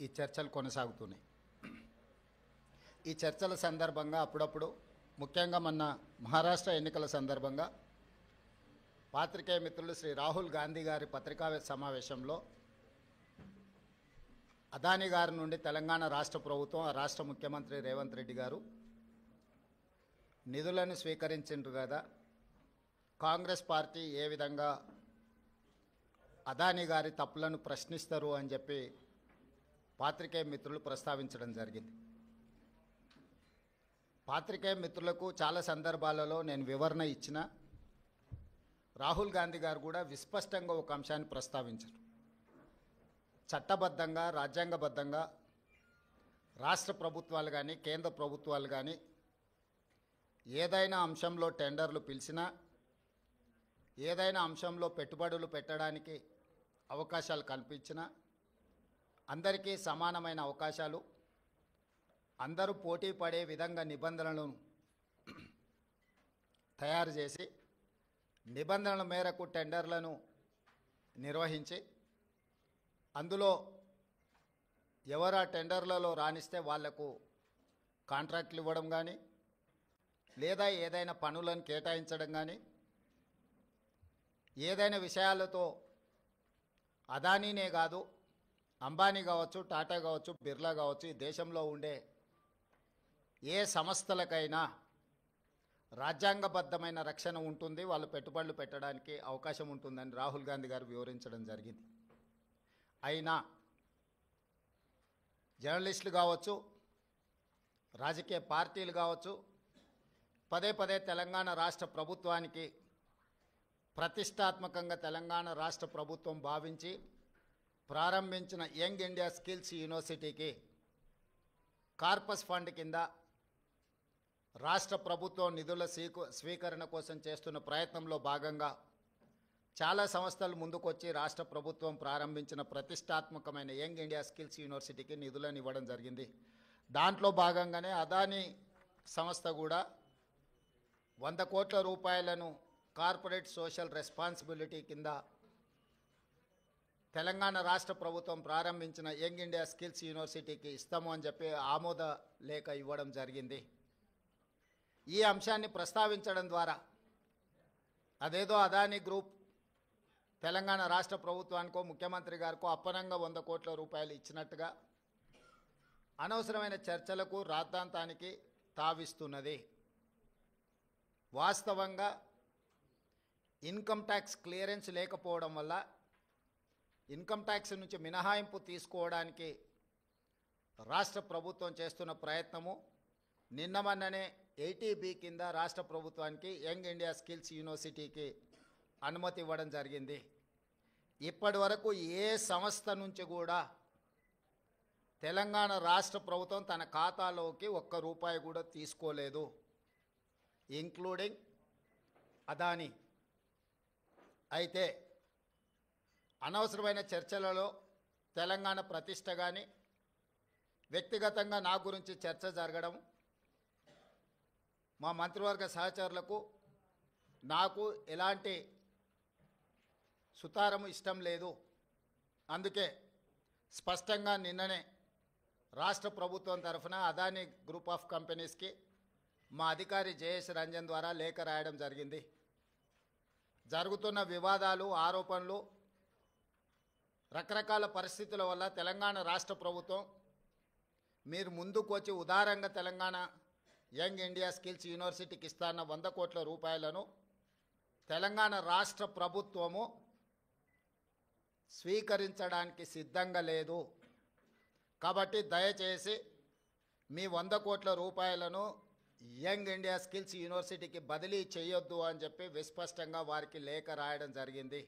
ఈ చర్చలు కొనసాగుతున్నాయి. ఈ చర్చల సందర్భంగా అప్పుడప్పుడు ముఖ్యంగా మొన్న మహారాష్ట్ర ఎన్నికల సందర్భంగా పాత్రికేయ మిత్రులు శ్రీ రాహుల్ గాంధీ గారి పత్రికా సమావేశంలో అదానీ గారి నుండి తెలంగాణ రాష్ట్ర ప్రభుత్వం, ఆ రాష్ట్ర ముఖ్యమంత్రి రేవంత్ రెడ్డి గారు నిధులను స్వీకరించారు కదా, కాంగ్రెస్ పార్టీ ఏ విధంగా అదానీ గారి తప్పులను ప్రశ్నిస్తారు అని చెప్పి పాత్రికేయ మిత్రులు ప్రస్తావించడం జరిగింది. పాత్రికేయ మిత్రులకు చాలా సందర్భాలలో నేను వివరణ ఇచ్చిన, రాహుల్ గాంధీ గారు కూడా విస్పష్టంగా ఒక అంశాన్ని ప్రస్తావించారు. చట్టబద్ధంగా, రాజ్యాంగబద్ధంగా రాష్ట్ర ప్రభుత్వాలు కానీ కేంద్ర ప్రభుత్వాలు కానీ ఏదైనా అంశంలో టెండర్లు పిలిచినా, ఏదైనా అంశంలో పెట్టుబడులు పెట్టడానికి అవకాశాలు కల్పించినా అందరికీ సమానమైన అవకాశాలు, అందరూ పోటీ పడే విధంగా నిబంధనలను తయారు చేసి నిబంధనల మేరకు టెండర్లను నిర్వహించి అందులో ఎవరు ఆ టెండర్లలో రాణిస్తే వాళ్లకు కాంట్రాక్ట్లు ఇవ్వడం కానీ, లేదా ఏదైనా పనులను కేటాయించడం కానీ, ఏదైనా విషయాలతో అదానీనే కాదు, అంబానీ కావచ్చు, టాటా కావచ్చు, బిర్లా కావచ్చు, ఈ దేశంలో ఉండే ఏ సంస్థలకైనా రాజ్యాంగబద్ధమైన రక్షణ ఉంటుంది, వాళ్ళు పెట్టుబడులు పెట్టడానికి అవకాశం ఉంటుందని రాహుల్ గాంధీ గారు వివరించడం జరిగింది. అయినా జర్నలిస్టులు కావచ్చు, రాజకీయ పార్టీలు కావచ్చు, పదే పదే తెలంగాణ రాష్ట్ర ప్రభుత్వానికి ప్రతిష్టాత్మకంగా తెలంగాణ రాష్ట్ర ప్రభుత్వం భావించి ప్రారంభించిన యంగ్ ఇండియా స్కిల్స్ యూనివర్సిటీకి కార్పస్ ఫండ్ కింద రాష్ట్ర ప్రభుత్వం నిధుల స్వీకరణ కోసం చేస్తున్న ప్రయత్నంలో భాగంగా చాలా సంస్థలు ముందుకొచ్చి రాష్ట్ర ప్రభుత్వం ప్రారంభించిన ప్రతిష్టాత్మకమైన యంగ్ ఇండియా స్కిల్స్ యూనివర్సిటీకి నిధులను ఇవ్వడం జరిగింది. దాంట్లో భాగంగానే అదానీ సంస్థ కూడా 100 కోట్ల రూపాయలను కార్పొరేట్ సోషల్ రెస్పాన్సిబిలిటీ కింద తెలంగాణ రాష్ట్ర ప్రభుత్వం ప్రారంభించిన యంగ్ ఇండియా స్కిల్స్ యూనివర్సిటీకి ఇస్తాము అని చెప్పి ఆమోద లేఖ ఇవ్వడం జరిగింది. ఈ అంశాన్ని ప్రస్తావించడం ద్వారా అదేదో అదానీ గ్రూప్ తెలంగాణ రాష్ట్ర ప్రభుత్వానికో ముఖ్యమంత్రి గారికో అప్పనంగా 100 కోట్ల రూపాయలు ఇచ్చినట్టుగా అనవసరమైన చర్చలకు రాద్ధాంతానికి తావిస్తున్నది. వాస్తవంగా ఇన్కమ్ ట్యాక్స్ క్లియరెన్స్ లేకపోవడం వల్ల ఇన్కమ్ ట్యాక్స్ నుంచి మినహాయింపు తీసుకోవడానికి రాష్ట్ర ప్రభుత్వం చేస్తున్న ప్రయత్నము నిన్న మొన్ననే 80B కింద రాష్ట్ర ప్రభుత్వానికి యంగ్ ఇండియా స్కిల్స్ యూనివర్సిటీకి అనుమతి ఇవ్వడం జరిగింది. ఇప్పటి వరకు ఏ సంస్థ నుంచి కూడా తెలంగాణ రాష్ట్ర ప్రభుత్వం తన ఖాతాలోకి ₹1 కూడా తీసుకోలేదు, ఇంక్లూడింగ్ అదానీ. అయితే అనవసరమైన చర్చలలో తెలంగాణ ప్రతిష్ట కానీ, వ్యక్తిగతంగా నా గురించి చర్చ జరగడం, మా మంత్రివర్గ సహచరులకు నాకు ఎలాంటి సుతారము ఇష్టం లేదు. అందుకే స్పష్టంగా నిన్ననే రాష్ట్ర ప్రభుత్వం తరఫున అదానీ గ్రూప్ ఆఫ్ కంపెనీస్కి మా అధికారి జయేష్ రంజన్ ద్వారా లేఖ రాయడం జరిగింది. జరుగుతున్న వివాదాలు, ఆరోపణలు, రకరకాల పరిస్థితుల వల్ల తెలంగాణ రాష్ట్ర ప్రభుత్వం మీరు ముందుకు వచ్చి ఉదారంగా తెలంగాణ యంగ్ ఇండియా స్కిల్స్ యూనివర్సిటీకి ఇస్తాన్న 100 కోట్ల రూపాయలను తెలంగాణ రాష్ట్ర ప్రభుత్వము స్వీకరించడానికి సిద్ధంగా లేదు. కాబట్టి దయచేసి మీ 100 కోట్ల రూపాయలను యంగ్ ఇండియా స్కిల్స్ యూనివర్సిటీకి బదిలీ చేయొద్దు అని చెప్పి విస్పష్టంగా వారికి లేఖ రాయడం జరిగింది.